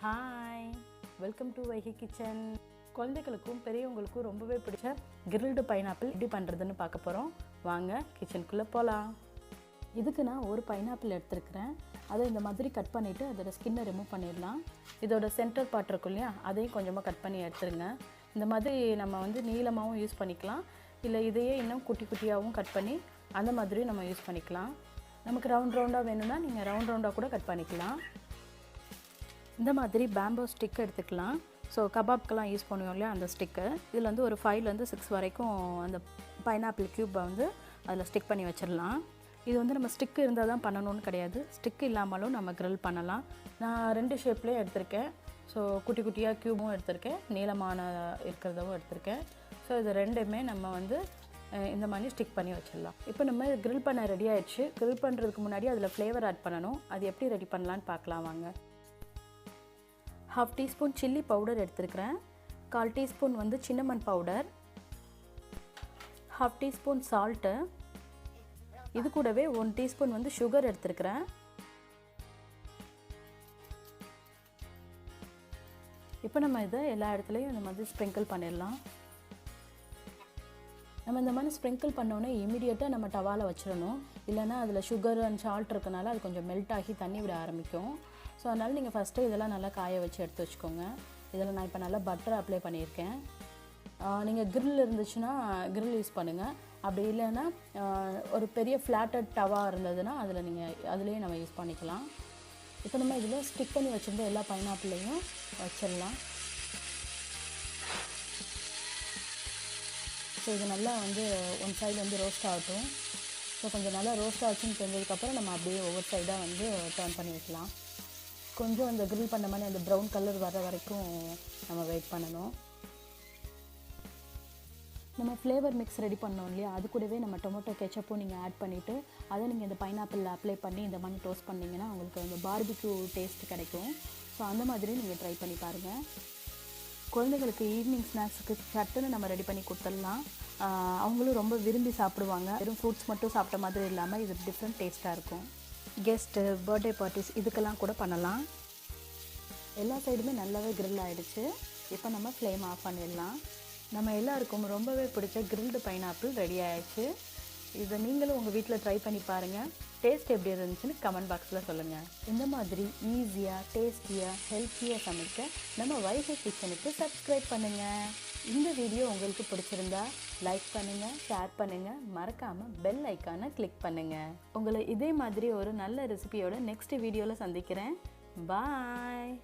Hi, welcome to Vaigai kitchen. குழந்தைகளுக்கும் பெரியவங்களுக்கும் ரொம்பவே பிடிச்ச கிரில்டு பைனாப்பிள் எப்படி பண்ணுறதுன்னு பார்க்க போகிறோம். வாங்க கிச்சனுக்குள்ளே போகலாம். இதுக்கு நான் ஒரு பைனாப்பிள் எடுத்துருக்கிறேன். அதை இந்த மாதிரி கட் பண்ணிவிட்டு அதோட ஸ்கின்னை ரிமூவ் பண்ணிடலாம். இதோட சென்டர் பார்ட் இருக்கும் இல்லையா, அதையும் கொஞ்சமாக கட் பண்ணி எடுத்துருங்க. இந்த மாதிரி நம்ம நீளமாகவும் யூஸ் பண்ணிக்கலாம், இல்லை இதையே இன்னும் குட்டி குட்டியாகவும் கட் பண்ணி அந்த மாதிரியும் நம்ம யூஸ் பண்ணிக்கலாம். நமக்கு ரவுண்டாக வேணும்னா நீங்கள் ரவுண்டாக கூட கட் பண்ணிக்கலாம். இந்த மாதிரி பேம்போ ஸ்டிக் எடுத்துக்கலாம். ஸோ கபாப்க்கெலாம் யூஸ் பண்ணுவோம் இல்லையா, அந்த ஸ்டிக்கு. இதில் ஒரு 5-6 வரைக்கும் அந்த பைனாப்பிள் க்யூப்பை அதில் ஸ்டிக் பண்ணி வச்சிடலாம். இது நம்ம ஸ்டிக்கு இருந்தால் தான் பண்ணணும்னு கிடையாது, ஸ்டிக்கு இல்லாமலும் நம்ம க்ரில் பண்ணலாம். நான் 2 ஷேப்லேயே எடுத்திருக்கேன். ஸோ குட்டி குட்டியாக க்யூபும் எடுத்திருக்கேன், நீளமான இருக்கிறதவும் எடுத்திருக்கேன். ஸோ இது ரெண்டுமே நம்ம இந்த மாதிரி ஸ்டிக் பண்ணி வச்சிடலாம். இப்போ நம்ம க்ரில் பண்ண ரெடி ஆகிடுச்சு. க்ரில் பண்ணுறதுக்கு முன்னாடி அதில் ஃப்ளேவர் ஆட் பண்ணணும். அது எப்படி ரெடி பண்ணலான்னு பார்க்கலாம் வாங்க. 1/2 டீஸ்பூன் சில்லி பவுடர் எடுத்துருக்கிறேன். 1/4 teaspoon cinnamon powder, 1/2 teaspoon salt, இது கூடவே 1 டீஸ்பூன் சுகர் எடுத்துருக்கிறேன். இப்போ நம்ம இதை எல்லா இடத்துலையும் இந்த மாதிரி ஸ்ப்ரிங்கிள் பண்ணிடலாம். நம்ம இந்த மாதிரி ஸ்ப்ரிங்கிள் பண்ணோன்னே இமீடியட்டாக நம்ம டவாவில் வச்சிடணும், இல்லைனா அதில் சுகர் அண்ட் சால்ட் இருக்கனால அது கொஞ்சம் மெல்ட் ஆகி தண்ணி விட ஆரம்பிக்கும். ஸோ அதனால் நீங்கள் ஃபஸ்ட்டு இதெல்லாம் நல்லா காய வச்சு எடுத்து வச்சுக்கோங்க. இதில் நான் இப்போ நல்லா பட்டர் அப்ளை பண்ணியிருக்கேன். நீங்கள் கிரில் இருந்துச்சுன்னா கிரில் யூஸ் பண்ணுங்கள். அப்படி இல்லைன்னா ஒரு பெரிய ஃப்ளாட்டட் டவா இருந்ததுன்னா அதுலேயே நம்ம யூஸ் பண்ணிக்கலாம். இப்போ நம்ம இதில் ஸ்டிக் பண்ணி வச்சுருந்த எல்லா பைனாப்பிளையும் வச்சிடலாம். ஸோ இது நல்லா ஒன் சைடு ரோஸ்ட் ஆகட்டும். ஸோ கொஞ்சம் நல்லா ரோஸ்ட் ஆச்சுன்னு தெரிஞ்சதுக்கப்புறம் நம்ம அப்படியே ஒவ்வொரு சைடாக டர்ன் பண்ணி வைக்கலாம். கொஞ்சம் அந்த கிரில் பண்ண மாதிரி அந்த ப்ரௌன் கலர் வர வரைக்கும் நம்ம வெயிட் பண்ணணும். நம்ம ஃப்ளேவர் மிக்ஸ் ரெடி பண்ணோம் இல்லையா, அது கூடவே நம்ம டொமேட்டோ கெச்சப்பும் நீங்கள் ஆட் பண்ணிவிட்டு அதை நீங்கள் இந்த பைனாப்பிளில் அப்ளை பண்ணி இந்த மாதிரி டோஸ்ட் பண்ணிங்கன்னா உங்களுக்கு அந்த பார்பிக்யூ டேஸ்ட் கிடைக்கும். ஸோ அந்த மாதிரி நீங்கள் ட்ரை பண்ணி பாருங்கள். குழந்தைகளுக்கு ஈவினிங் ஸ்நாக்ஸுக்கு சட்டுன்னு நம்ம ரெடி பண்ணி கொடுத்துடலாம். அவங்களும் ரொம்ப விரும்பி சாப்பிடுவாங்க. வெறும் ஃப்ரூட்ஸ் மட்டும் சாப்பிட்ட மாதிரி இல்லாமல் இது டிஃப்ரெண்ட் டேஸ்ட்டாக இருக்கும். கெஸ்ட்டு, பர்த்டே பார்ட்டிஸ் இதுக்கெல்லாம் கூட பண்ணலாம். எல்லா சைடுமே நல்லாவே கிரில் ஆகிடுச்சு. இப்போ நம்ம ஃப்ளேம் ஆஃப் பண்ணிடலாம். நம்ம எல்லாருக்கும் ரொம்பவே பிடிச்ச கிரில்டு பைனாப்பிள் ரெடி ஆகிடுச்சு. இதை நீங்களும் உங்கள் வீட்டில் ட்ரை பண்ணி பாருங்கள். டேஸ்ட் எப்படி இருந்துச்சுன்னு கமெண்ட் பாக்ஸில் சொல்லுங்கள். இந்த மாதிரி ஈஸியாக, டேஸ்டியாக, ஹெல்த்தியாக சமைக்க நம்ம வைகை கிச்சனுக்கு சப்ஸ்கிரைப் பண்ணுங்கள். இந்த வீடியோ உங்களுக்கு பிடிச்சிருந்தா லைக் பண்ணுங்கள், ஷேர் பண்ணுங்கள், மறக்காமல் பெல் ஐக்கானை கிளிக் பண்ணுங்கள். உங்களை இதே மாதிரி ஒரு நல்ல ரெசிபியோட நெக்ஸ்ட் வீடியோவில் சந்திக்கிறேன். பாய்.